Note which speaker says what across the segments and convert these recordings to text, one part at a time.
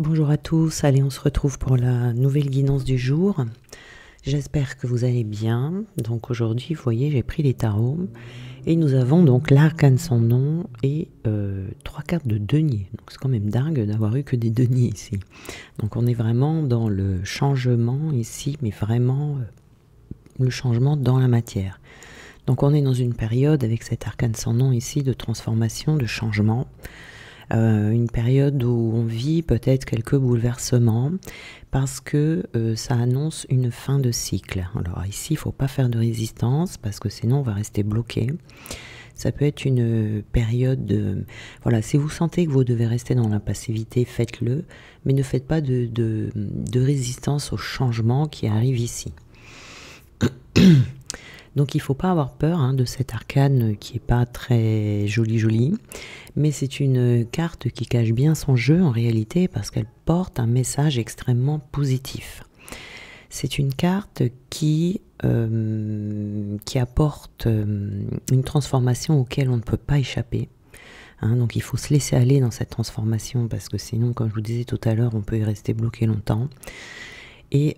Speaker 1: Bonjour à tous, allez on se retrouve pour la nouvelle guidance du jour. J'espère que vous allez bien. Donc aujourd'hui, vous voyez, j'ai pris les tarots et nous avons donc l'arcane sans nom et 3 cartes de denier. Donc c'est quand même dingue d'avoir eu que des deniers ici. Donc on est vraiment dans le changement ici, mais vraiment le changement dans la matière. Donc on est dans une période avec cet arcane sans nom ici de transformation, de changement. Une période où on vit peut-être quelques bouleversements parce que ça annonce une fin de cycle. Alors ici, il ne faut pas faire de résistance parce que sinon on va rester bloqué. Ça peut être une période de... Voilà, si vous sentez que vous devez rester dans la passivité, faites-le, mais ne faites pas de résistance au changement qui arrive ici. Donc il ne faut pas avoir peur de cette arcane qui n'est pas très jolie, mais c'est une carte qui cache bien son jeu en réalité parce qu'elle porte un message extrêmement positif. C'est une carte qui apporte une transformation auquel on ne peut pas échapper. Donc il faut se laisser aller dans cette transformation parce que sinon, comme je vous disais tout à l'heure, on peut y rester bloqué longtemps. Et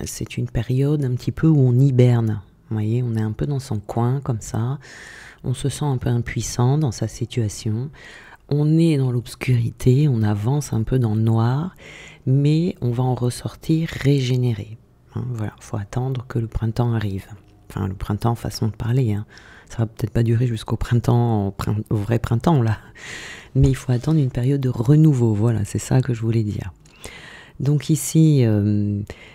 Speaker 1: c'est une période un petit peu où on hiberne. Vous voyez, on est un peu dans son coin comme ça. On se sent un peu impuissant dans sa situation. On est dans l'obscurité, on avance un peu dans le noir, mais on va en ressortir régénéré. Voilà, il faut attendre que le printemps arrive. Enfin, le printemps, façon de parler. Ça va peut-être pas durer jusqu'au printemps, au vrai printemps là. Mais il faut attendre une période de renouveau. Voilà, c'est ça que je voulais dire. Donc ici,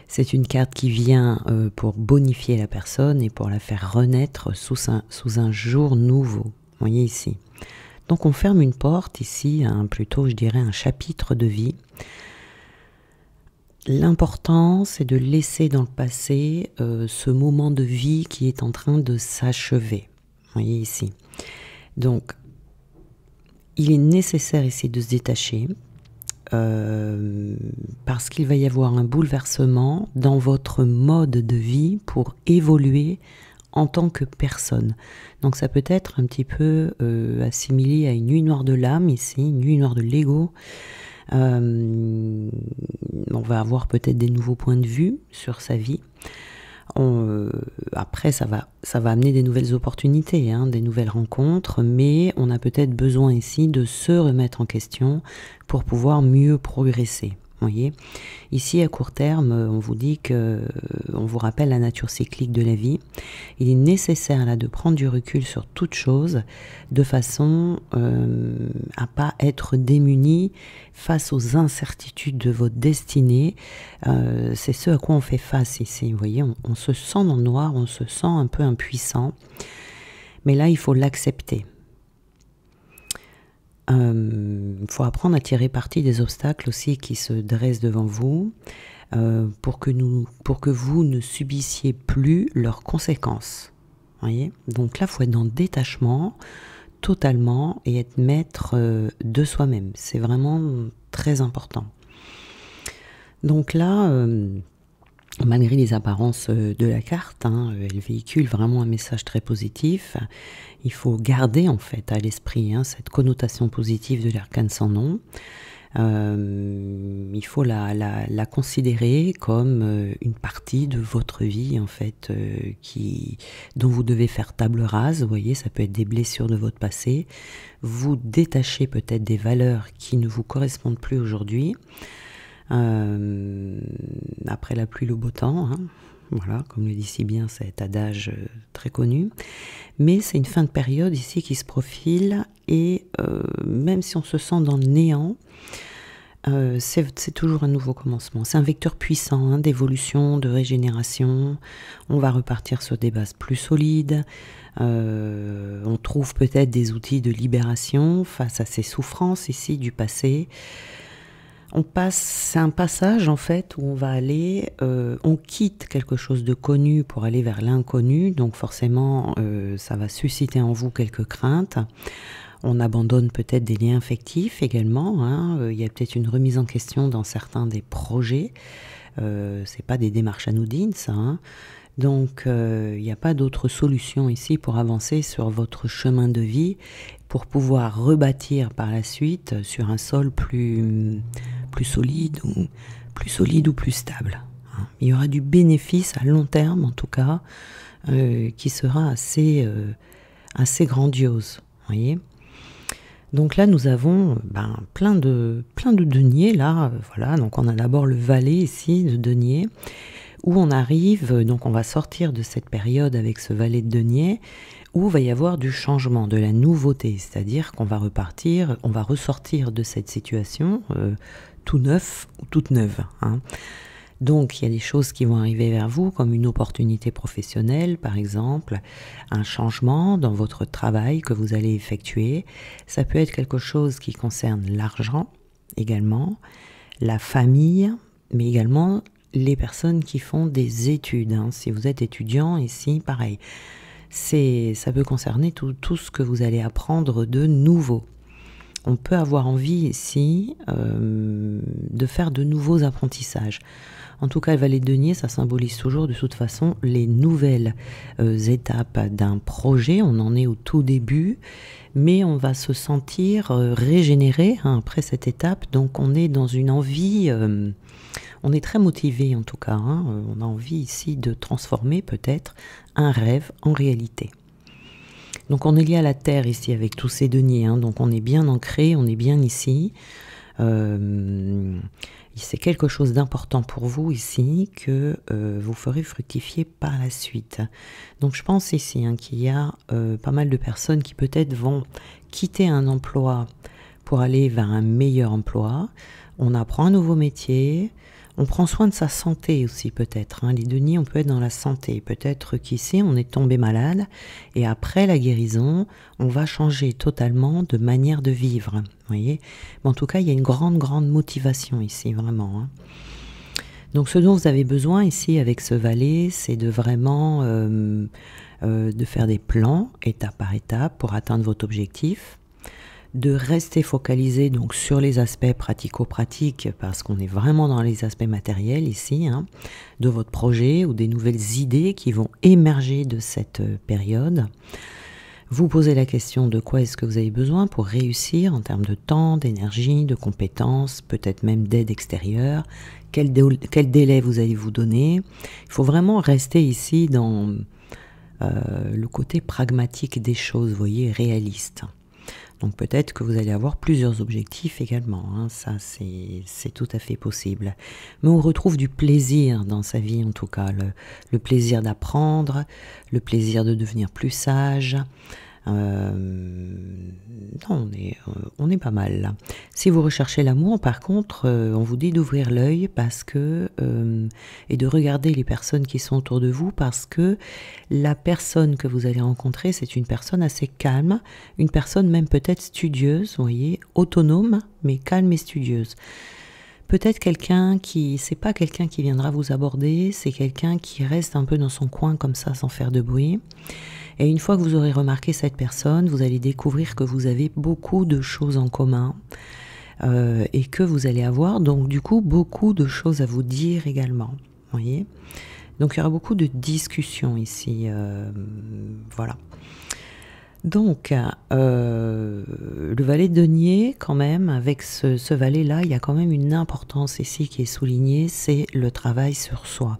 Speaker 1: c'est une carte qui vient pour bonifier la personne et pour la faire renaître sous un jour nouveau. Vous voyez ici. Donc on ferme une porte ici, plutôt je dirais un chapitre de vie. L'important, c'est de laisser dans le passé ce moment de vie qui est en train de s'achever. Vous voyez ici. Donc, il est nécessaire ici de se détacher. Parce qu'il va y avoir un bouleversement dans votre mode de vie pour évoluer en tant que personne. Donc ça peut être un petit peu assimilé à une nuit noire de l'âme ici, une nuit noire de l'ego. On va avoir peut-être des nouveaux points de vue sur sa vie. Après, ça va amener des nouvelles opportunités, des nouvelles rencontres, mais on a peut-être besoin ici de se remettre en question pour pouvoir mieux progresser. Voyez, ici à court terme, on vous dit on vous rappelle la nature cyclique de la vie. Il est nécessaire là de prendre du recul sur toute chose, de façon à pas être démuni face aux incertitudes de votre destinée. C'est ce à quoi on fait face ici. Vous voyez, on se sent dans le noir, on se sent un peu impuissant, mais là il faut l'accepter. Il faut apprendre à tirer parti des obstacles aussi qui se dressent devant vous pour que vous ne subissiez plus leurs conséquences. Voyez, donc là, il faut être dans le détachement totalement et être maître de soi-même. C'est vraiment très important. Donc là, malgré les apparences de la carte, elle véhicule vraiment un message très positif. Il faut garder en fait à l'esprit cette connotation positive de l'arcane sans nom. Il faut la considérer comme une partie de votre vie en fait, dont vous devez faire table rase. Vous voyez, ça peut être des blessures de votre passé. Vous détachez peut-être des valeurs qui ne vous correspondent plus aujourd'hui. Après la pluie, le beau temps, voilà, comme le dit si bien cet adage très connu. Mais c'est une fin de période ici qui se profile et même si on se sent dans le néant, c'est toujours un nouveau commencement. C'est un vecteur puissant d'évolution, de régénération. On va repartir sur des bases plus solides. On trouve peut-être des outils de libération face à ces souffrances ici du passé. C'est un passage en fait où on va aller, on quitte quelque chose de connu pour aller vers l'inconnu, donc forcément ça va susciter en vous quelques craintes. On abandonne peut-être des liens affectifs également, il y a peut-être une remise en question dans certains des projets, c'est pas des démarches anodines ça, Donc, il n'y a pas d'autre solution ici pour avancer sur votre chemin de vie, pour pouvoir rebâtir par la suite sur un sol plus solide ou plus stable. Il y aura du bénéfice à long terme, en tout cas, qui sera assez grandiose. Voyez. Donc là, nous avons plein de deniers. Là, voilà. Donc on a d'abord le valet ici de denier, où on arrive, donc on va sortir de cette période avec ce valet de denier, où il va y avoir du changement, de la nouveauté, c'est-à-dire qu'on va repartir, on va ressortir de cette situation tout neuf ou toute neuve. Donc il y a des choses qui vont arriver vers vous, comme une opportunité professionnelle par exemple, un changement dans votre travail que vous allez effectuer. Ça peut être quelque chose qui concerne l'argent également, la famille, mais également les personnes qui font des études. Si vous êtes étudiant ici, pareil. Ça peut concerner tout ce que vous allez apprendre de nouveau. On peut avoir envie ici de faire de nouveaux apprentissages. En tout cas, le valet de denier, ça symbolise toujours de toute façon les nouvelles étapes d'un projet. On en est au tout début, mais on va se sentir régénéré après cette étape. Donc on est dans une envie, on est très motivé en tout cas. On a envie ici de transformer peut-être un rêve en réalité. Donc on est lié à la terre ici avec tous ces deniers, donc on est bien ancré, on est bien ici. C'est quelque chose d'important pour vous ici que vous ferez fructifier par la suite. Donc je pense ici qu'il y a pas mal de personnes qui peut-être vont quitter un emploi pour aller vers un meilleur emploi. On apprend un nouveau métier. On prend soin de sa santé aussi peut-être. Les deniers, on peut être dans la santé. Peut-être qu'ici, on est tombé malade et après la guérison, on va changer totalement de manière de vivre. Voyez. Mais en tout cas, il y a une grande motivation ici, vraiment. Donc ce dont vous avez besoin ici avec ce valet, c'est de vraiment de faire des plans étape par étape pour atteindre votre objectif. De rester focalisé donc sur les aspects pratico-pratiques parce qu'on est vraiment dans les aspects matériels ici de votre projet ou des nouvelles idées qui vont émerger de cette période. Vous posez la question de quoi est-ce que vous avez besoin pour réussir en termes de temps, d'énergie, de compétences, peut-être même d'aide extérieure. Quel délai vous allez vous donner? Il faut vraiment rester ici dans le côté pragmatique des choses, vous voyez, réaliste. Donc peut-être que vous allez avoir plusieurs objectifs également, ça c'est tout à fait possible. Mais on retrouve du plaisir dans sa vie en tout cas, le plaisir d'apprendre, le plaisir de devenir plus sage. On est pas mal là. Si vous recherchez l'amour, par contre, on vous dit d'ouvrir l'œil parce que et de regarder les personnes qui sont autour de vous parce que la personne que vous allez rencontrer, c'est une personne assez calme, une personne même peut-être studieuse, vous voyez, autonome, mais calme et studieuse. Peut-être c'est pas quelqu'un qui viendra vous aborder, c'est quelqu'un qui reste un peu dans son coin comme ça sans faire de bruit. Et une fois que vous aurez remarqué cette personne, vous allez découvrir que vous avez beaucoup de choses en commun et que vous allez avoir donc du coup beaucoup de choses à vous dire également. Voyez. Donc il y aura beaucoup de discussions ici. Voilà. Donc, le valet de denier, quand même, avec ce valet-là, il y a quand même une importance ici qui est soulignée, c'est le travail sur soi.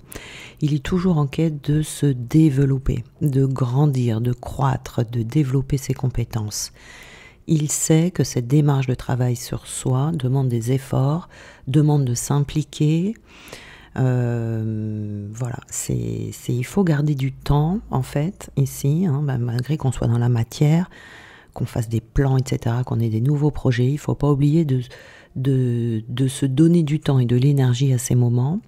Speaker 1: Il est toujours en quête de se développer, de grandir, de croître, de développer ses compétences. Il sait que cette démarche de travail sur soi demande des efforts, demande de s'impliquer. Voilà, il faut garder du temps en fait ici, malgré qu'on soit dans la matière, qu'on fasse des plans, etc., qu'on ait des nouveaux projets, il ne faut pas oublier de se donner du temps et de l'énergie à ces moments,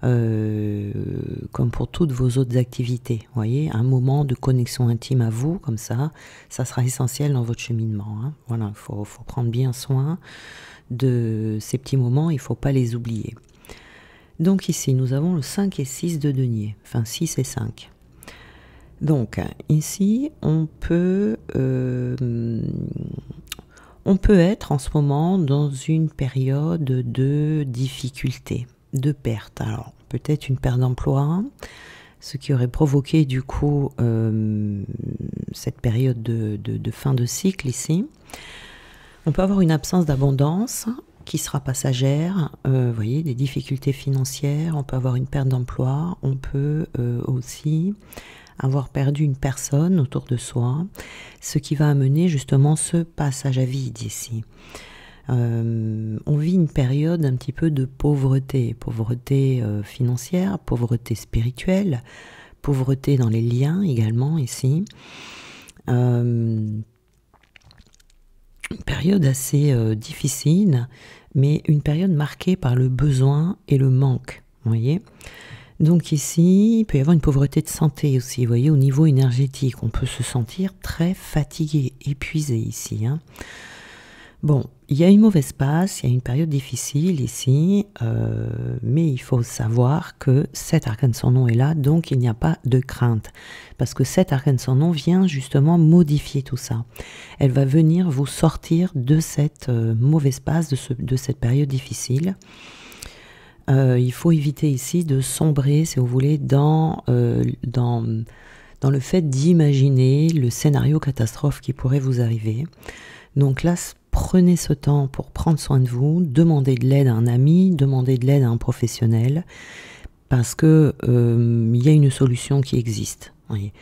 Speaker 1: comme pour toutes vos autres activités. Vous voyez, un moment de connexion intime à vous, comme ça sera essentiel dans votre cheminement. Voilà, il faut prendre bien soin de ces petits moments, il ne faut pas les oublier. Donc ici, nous avons le 5 et 6 de denier, enfin 6 et 5. Donc ici, on peut être en ce moment dans une période de difficulté, de perte. Alors peut-être une perte d'emploi, ce qui aurait provoqué du coup cette période de fin de cycle ici. On peut avoir une absence d'abondance qui sera passagère, vous voyez, des difficultés financières, on peut avoir une perte d'emploi, on peut aussi avoir perdu une personne autour de soi, ce qui va amener justement ce passage à vide ici. On vit une période un petit peu de pauvreté, pauvreté financière, pauvreté spirituelle, pauvreté dans les liens également ici. Une période assez difficile, mais une période marquée par le besoin et le manque, vous voyez. Donc ici, il peut y avoir une pauvreté de santé aussi, vous voyez, au niveau énergétique. On peut se sentir très fatigué, épuisé ici, hein. Bon, il y a une mauvaise passe, il y a une période difficile ici, mais il faut savoir que cet arcane sans nom est là, donc il n'y a pas de crainte. Parce que cet arcane sans nom vient justement modifier tout ça. Elle va venir vous sortir de cette mauvaise passe, de cette période difficile. Il faut éviter ici de sombrer, si vous voulez, dans le fait d'imaginer le scénario catastrophe qui pourrait vous arriver. Donc là, prenez ce temps pour prendre soin de vous, demandez de l'aide à un ami, demandez de l'aide à un professionnel, parce que il y a une solution qui existe. Oui.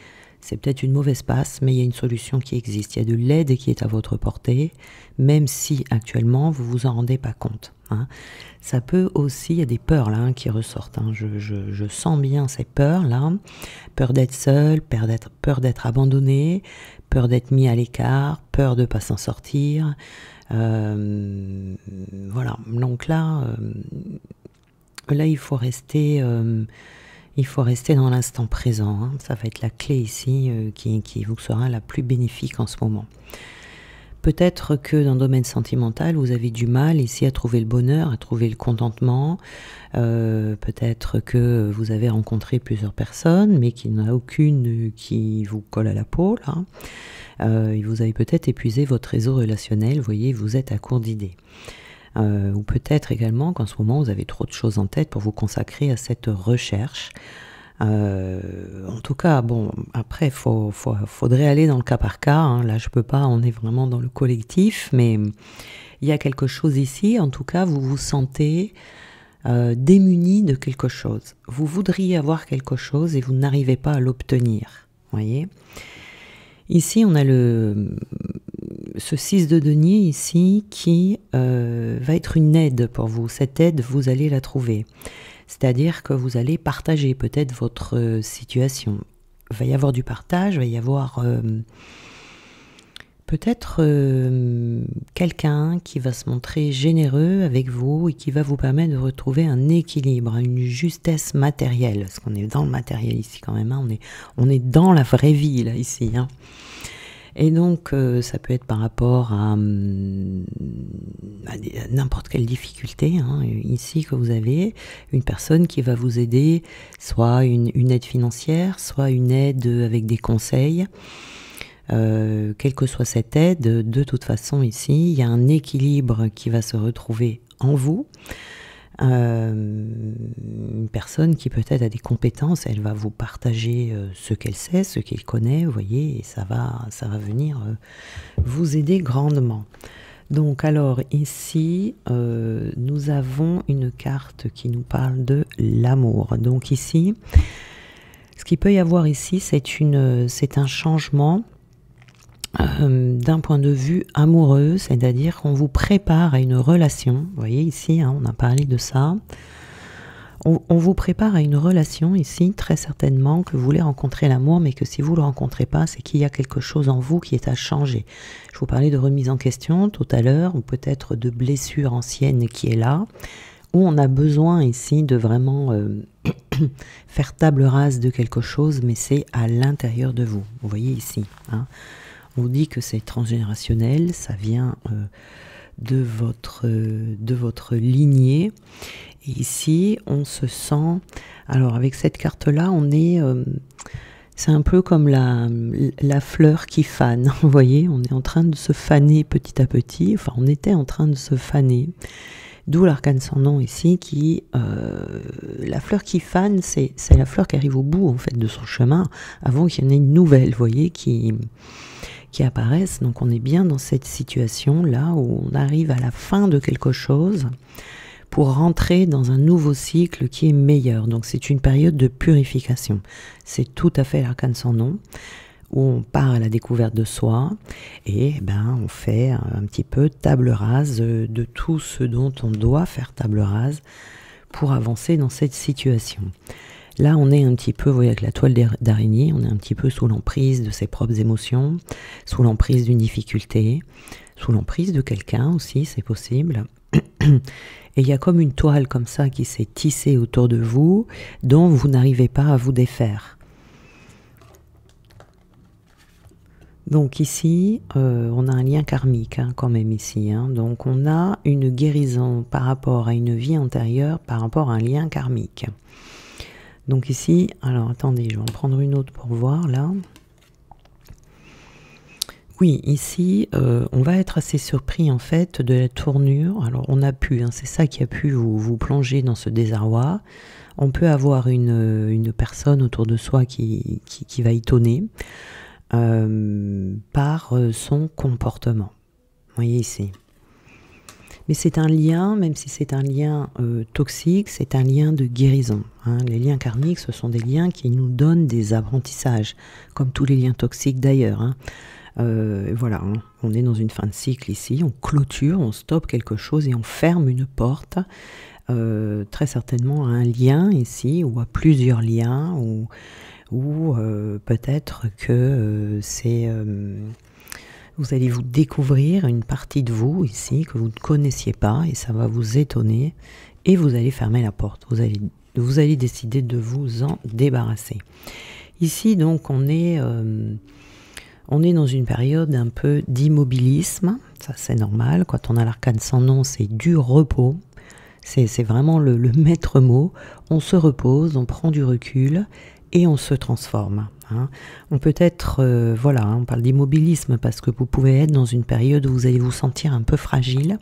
Speaker 1: C'est peut-être une mauvaise passe, mais il y a une solution qui existe. Il y a de l'aide qui est à votre portée, même si actuellement vous vous en rendez pas compte, hein. Ça peut aussi, il y a des peurs là qui ressortent, hein. Je sens bien ces peurs là, peur d'être seul, peur d'être abandonné, peur d'être mis à l'écart, peur de ne pas s'en sortir. Voilà, donc là il faut rester dans l'instant présent, hein. Ça va être la clé ici qui vous sera la plus bénéfique en ce moment. Peut-être que dans le domaine sentimental, vous avez du mal ici à trouver le bonheur, à trouver le contentement. Peut-être que vous avez rencontré plusieurs personnes, mais qu'il n'y en a aucune qui vous colle à la peau, là. Vous avez peut-être épuisé votre réseau relationnel, vous voyez, vous êtes à court d'idées. Ou peut-être également qu'en ce moment, vous avez trop de choses en tête pour vous consacrer à cette recherche. En tout cas, bon, après, faudrait aller dans le cas par cas, hein. Là, je peux pas, on est vraiment dans le collectif, mais il y a quelque chose ici. En tout cas, vous vous sentez démuni de quelque chose. Vous voudriez avoir quelque chose et vous n'arrivez pas à l'obtenir, voyez. Ici, on a ce 6 de denier ici qui va être une aide pour vous. Cette aide, vous allez la trouver. C'est-à-dire que vous allez partager peut-être votre situation. Il va y avoir du partage, il va y avoir peut-être quelqu'un qui va se montrer généreux avec vous et qui va vous permettre de retrouver un équilibre, une justesse matérielle. Parce qu'on est dans le matériel ici quand même, hein. On est dans la vraie vie là ici, hein. Et donc, ça peut être par rapport à n'importe quelle difficulté, hein, ici que vous avez, une personne qui va vous aider, soit une aide financière, soit une aide avec des conseils. Quelle que soit cette aide, de toute façon ici, il y a un équilibre qui va se retrouver en vous. Une personne qui peut-être a des compétences, elle va vous partager ce qu'elle sait, ce qu'elle connaît, vous voyez, et ça va venir vous aider grandement. Donc alors ici, nous avons une carte qui nous parle de l'amour. Donc ici, ce qu'il peut y avoir ici, c'est un changement d'un point de vue amoureux, c'est-à-dire qu'on vous prépare à une relation. Vous voyez ici, hein, on a parlé de ça. On vous prépare à une relation ici, très certainement, que vous voulez rencontrer l'amour, mais que si vous ne le rencontrez pas, c'est qu'il y a quelque chose en vous qui est à changer. Je vous parlais de remise en question tout à l'heure, ou peut-être de blessure ancienne qui est là, où on a besoin ici de vraiment faire table rase de quelque chose, mais c'est à l'intérieur de vous. Vous voyez ici, hein. On vous dit que c'est transgénérationnel, ça vient de votre lignée. Et ici, on se sent... Alors, avec cette carte-là, on est... c'est un peu comme la fleur qui fane, vous voyez, on est en train de se faner petit à petit. Enfin, on était en train de se faner. D'où l'arcane sans nom ici, la fleur qui fane, c'est la fleur qui arrive au bout en fait de son chemin, avant qu'il y en ait une nouvelle, vous voyez, qui apparaissent. Donc on est bien dans cette situation là où on arrive à la fin de quelque chose pour rentrer dans un nouveau cycle qui est meilleur. Donc c'est une période de purification. C'est tout à fait l'arcane sans nom, où on part à la découverte de soi et on fait un petit peu table rase de tout ce dont on doit faire table rase pour avancer dans cette situation. Là, on est un petit peu, vous voyez, avec la toile d'araignée, on est un petit peu sous l'emprise de ses propres émotions, sous l'emprise d'une difficulté, sous l'emprise de quelqu'un aussi, c'est possible. Et il y a comme une toile comme ça qui s'est tissée autour de vous, dont vous n'arrivez pas à vous défaire. Donc ici, on a un lien karmique quand même ici. Donc on a une guérison par rapport à une vie antérieure, par rapport à un lien karmique. Donc ici, alors attendez, je vais en prendre une autre pour voir là. Oui, ici, on va être assez surpris en fait de la tournure. Alors on a pu, c'est ça qui a pu vous plonger dans ce désarroi. On peut avoir une personne autour de soi qui va étonner par son comportement. Vous voyez ici. Mais c'est un lien, même si c'est un lien toxique, c'est un lien de guérison. Les liens karmiques, ce sont des liens qui nous donnent des apprentissages, comme tous les liens toxiques d'ailleurs. Voilà, on est dans une fin de cycle ici, on clôture, on stoppe quelque chose et on ferme une porte, très certainement à un lien ici, ou à plusieurs liens, ou peut-être que vous allez vous découvrir une partie de vous ici que vous ne connaissiez pas et ça va vous étonner et vous allez fermer la porte. Vous allez décider de vous en débarrasser. Ici donc on est dans une période un peu d'immobilisme, ça c'est normal. Quand on a l'arcane sans nom, c'est du repos. C'est vraiment le maître mot. On se repose, on prend du recul et on se transforme. On peut être, on parle d'immobilisme parce que vous pouvez être dans une période où vous allez vous sentir un peu fragile,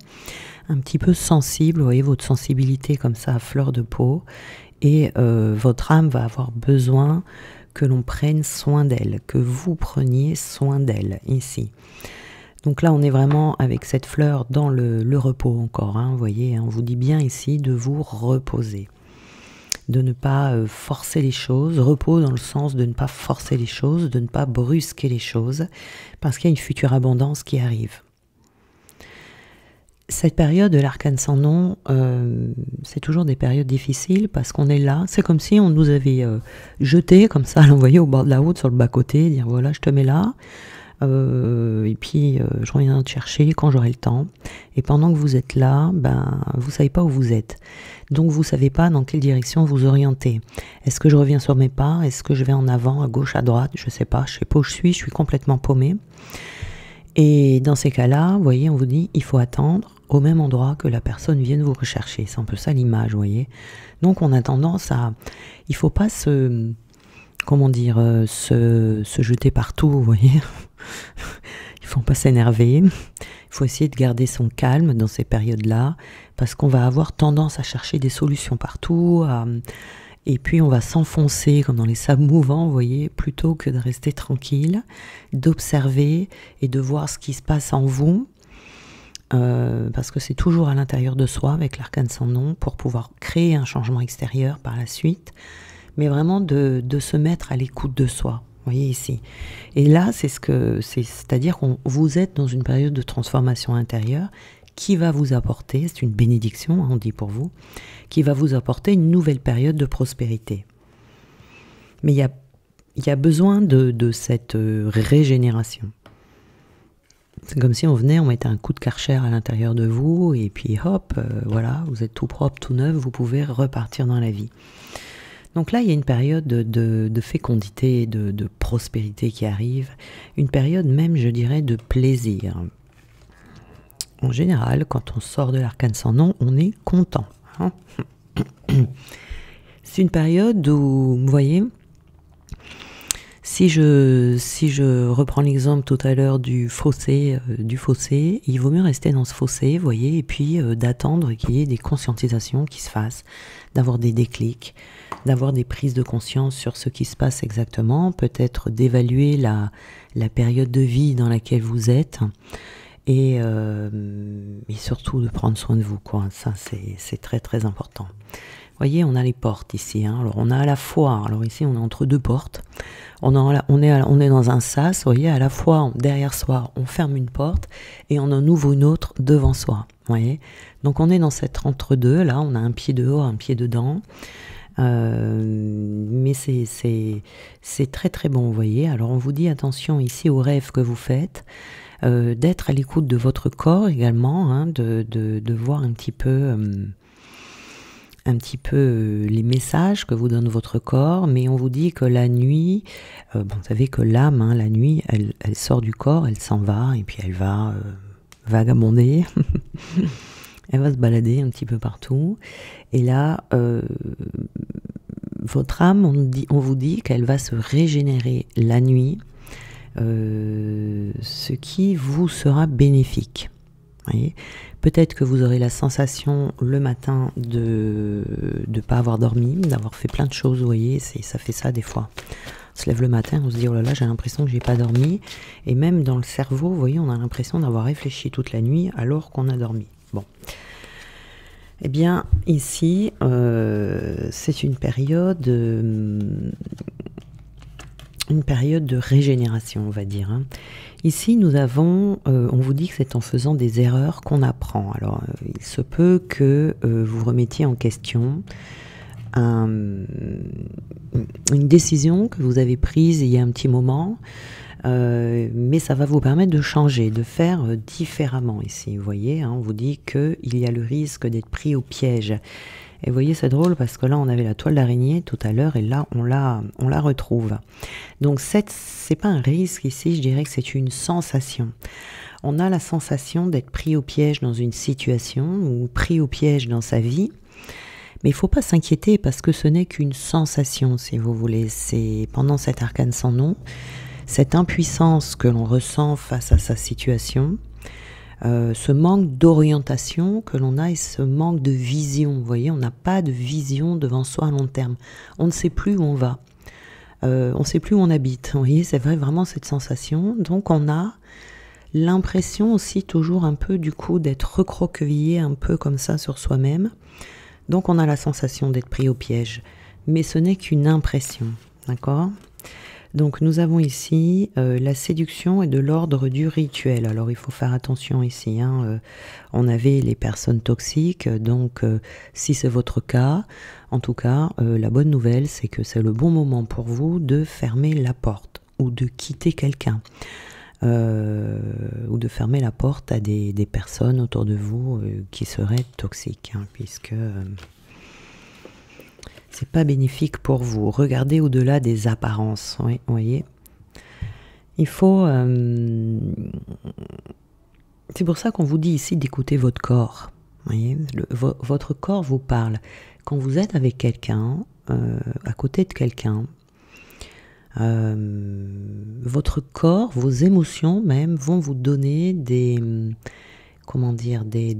Speaker 1: un petit peu sensible, vous voyez votre sensibilité comme ça à fleur de peau, et votre âme va avoir besoin que l'on prenne soin d'elle, que vous preniez soin d'elle ici. Donc là, on est vraiment avec cette fleur dans le repos encore, vous voyez, on vous dit bien ici de vous reposer. De ne pas forcer les choses, repos dans le sens de ne pas forcer les choses, de ne pas brusquer les choses, parce qu'il y a une future abondance qui arrive. Cette période de l'arcane sans nom, c'est toujours des périodes difficiles parce qu'on est là, c'est comme si on nous avait jeté comme ça, l'envoyer au bord de la route sur le bas-côté, dire voilà je te mets là, et puis je reviens te chercher quand j'aurai le temps. Et pendant que vous êtes là, vous savez pas où vous êtes. Donc vous savez pas dans quelle direction vous orienter. Est-ce que je reviens sur mes pas? Est-ce que je vais en avant, à gauche, à droite? Je sais pas où je suis complètement paumée. Et dans ces cas-là, vous voyez, on vous dit il faut attendre au même endroit que la personne vienne vous rechercher. C'est un peu ça l'image, vous voyez. Donc on a tendance à... Il faut pas se jeter partout, vous voyez. Il faut pas s'énerver. Il faut essayer de garder son calme dans ces périodes-là, parce qu'on va avoir tendance à chercher des solutions partout, et puis on va s'enfoncer comme dans les sables mouvants, vous voyez, plutôt que de rester tranquille, d'observer et de voir ce qui se passe en vous, parce que c'est toujours à l'intérieur de soi avec l'arcane sans nom pour pouvoir créer un changement extérieur par la suite, mais vraiment de se mettre à l'écoute de soi. Vous voyez ici. Et là, c'est-à-dire que vous êtes dans une période de transformation intérieure qui va vous apporter, c'est une bénédiction, on dit pour vous, qui va vous apporter une nouvelle période de prospérité. Mais il y a besoin de cette régénération. C'est comme si on mettait un coup de Karcher à l'intérieur de vous, et puis hop, voilà, vous êtes tout propre, tout neuf, vous pouvez repartir dans la vie. Donc là, il y a une période de fécondité, de prospérité qui arrive, une période même, je dirais, de plaisir. En général, quand on sort de l'arcane sans nom, on est content. C'est une période où, vous voyez, Si je reprends l'exemple tout à l'heure du fossé, il vaut mieux rester dans ce fossé, vous voyez, et puis d'attendre qu'il y ait des conscientisations qui se fassent, d'avoir des déclics, d'avoir des prises de conscience sur ce qui se passe exactement, peut-être d'évaluer la période de vie dans laquelle vous êtes, et surtout de prendre soin de vous, quoi. Ça, c'est très très important. Vous voyez, on a les portes ici, hein. Alors on a à la fois, alors ici on est entre deux portes, on est dans un sas, vous voyez, à la fois derrière soi on ferme une porte et on en ouvre une autre devant soi, vous voyez. Donc on est dans cet entre-deux, là on a un pied dehors, un pied dedans, mais c'est très très bon, vous voyez. Alors on vous dit attention ici aux rêves que vous faites, d'être à l'écoute de votre corps également, hein, de voir un petit peu les messages que vous donne votre corps, mais on vous dit que la nuit, vous savez que l'âme, hein, la nuit, elle sort du corps, elle s'en va, et puis elle va vagabonder, elle va se balader un petit peu partout, et là, votre âme, on vous dit qu'elle va se régénérer la nuit, ce qui vous sera bénéfique. Voyez, peut-être que vous aurez la sensation le matin de ne pas avoir dormi, d'avoir fait plein de choses, vous voyez, ça fait ça des fois. On se lève le matin, on se dit oh là là, j'ai l'impression que j'ai pas dormi, et même dans le cerveau, vous voyez, on a l'impression d'avoir réfléchi toute la nuit alors qu'on a dormi. Bon, eh bien ici, c'est une période de régénération, on va dire, hein. Ici, nous avons, on vous dit que c'est en faisant des erreurs qu'on apprend. Alors, il se peut que vous remettiez en question une décision que vous avez prise il y a un petit moment, mais ça va vous permettre de changer, de faire différemment ici. Vous voyez, hein, on vous dit qu'il y a le risque d'être pris au piège. Et vous voyez, c'est drôle parce que là, on avait la toile d'araignée tout à l'heure et là, on la retrouve. Donc, c'est pas un risque ici, je dirais que c'est une sensation. On a la sensation d'être pris au piège dans une situation ou pris au piège dans sa vie. Mais il ne faut pas s'inquiéter parce que ce n'est qu'une sensation, si vous voulez. C'est pendant cet arcane sans nom, cette impuissance que l'on ressent face à sa situation, ce manque d'orientation que l'on a et ce manque de vision. Vous voyez, on n'a pas de vision devant soi à long terme. On ne sait plus où on va. On ne sait plus où on habite. Vous voyez, c'est vrai, vraiment cette sensation. Donc on a l'impression aussi toujours un peu du coup d'être recroquevillé un peu comme ça sur soi-même. Donc on a la sensation d'être pris au piège. Mais ce n'est qu'une impression. D'accord ? Donc nous avons ici la séduction est de l'ordre du rituel. Alors il faut faire attention ici, hein, on avait les personnes toxiques, donc si c'est votre cas, en tout cas la bonne nouvelle c'est que c'est le bon moment pour vous de fermer la porte ou de quitter quelqu'un. Ou de fermer la porte à des personnes autour de vous qui seraient toxiques, hein, puisque c'est pas bénéfique pour vous. Regardez au-delà des apparences. Oui, vous voyez. Il faut. C'est pour ça qu'on vous dit ici d'écouter votre corps. Vous voyez, votre corps vous parle. Quand vous êtes avec quelqu'un, à côté de quelqu'un, votre corps, vos émotions même, vont vous donner des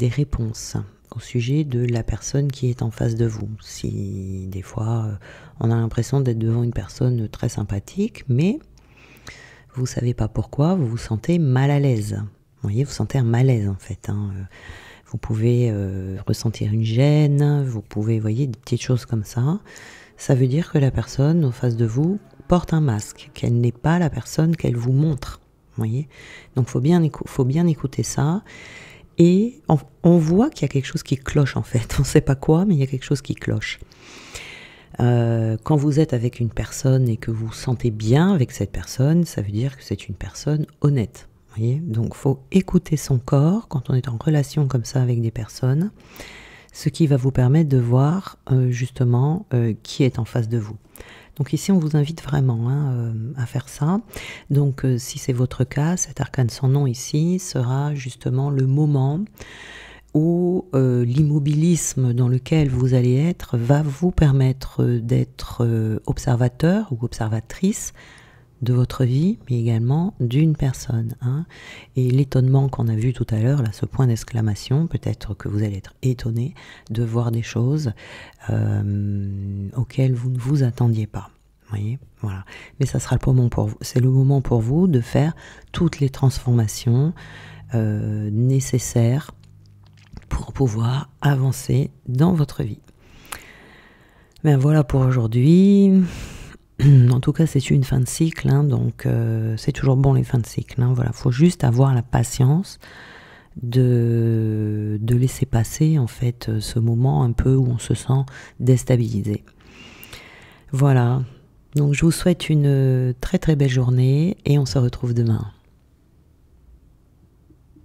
Speaker 1: réponses au sujet de la personne qui est en face de vous. Si des fois on a l'impression d'être devant une personne très sympathique, mais vous ne savez pas pourquoi, vous vous sentez mal à l'aise. Vous voyez, vous sentez un malaise en fait, hein. Vous pouvez ressentir une gêne, vous pouvez, voyez, des petites choses comme ça. Ça veut dire que la personne en face de vous porte un masque, qu'elle n'est pas la personne qu'elle vous montre. Vous voyez, donc faut bien écouter ça. Et on voit qu'il y a quelque chose qui cloche en fait. On ne sait pas quoi, mais il y a quelque chose qui cloche. Quand vous êtes avec une personne et que vous vous sentez bien avec cette personne, ça veut dire que c'est une personne honnête. Vous voyez, donc il faut écouter son corps quand on est en relation comme ça avec des personnes, ce qui va vous permettre de voir justement qui est en face de vous. Donc ici, on vous invite vraiment à faire ça. Donc si c'est votre cas, cet arcane sans nom ici sera justement le moment où l'immobilisme dans lequel vous allez être va vous permettre d'être observateur ou observatrice de votre vie, mais également d'une personne. Hein. Et l'étonnement qu'on a vu tout à l'heure, là, ce point d'exclamation, peut-être que vous allez être étonné de voir des choses auxquelles vous ne vous attendiez pas. Voyez, voilà. Mais ça sera le moment pour vous. C'est le moment pour vous de faire toutes les transformations nécessaires pour pouvoir avancer dans votre vie. Ben voilà pour aujourd'hui. En tout cas, c'est une fin de cycle, hein, donc c'est toujours bon les fins de cycle. Hein, voilà, faut juste avoir la patience de laisser passer en fait ce moment un peu où on se sent déstabilisé. Voilà. Donc je vous souhaite une très très belle journée et on se retrouve demain.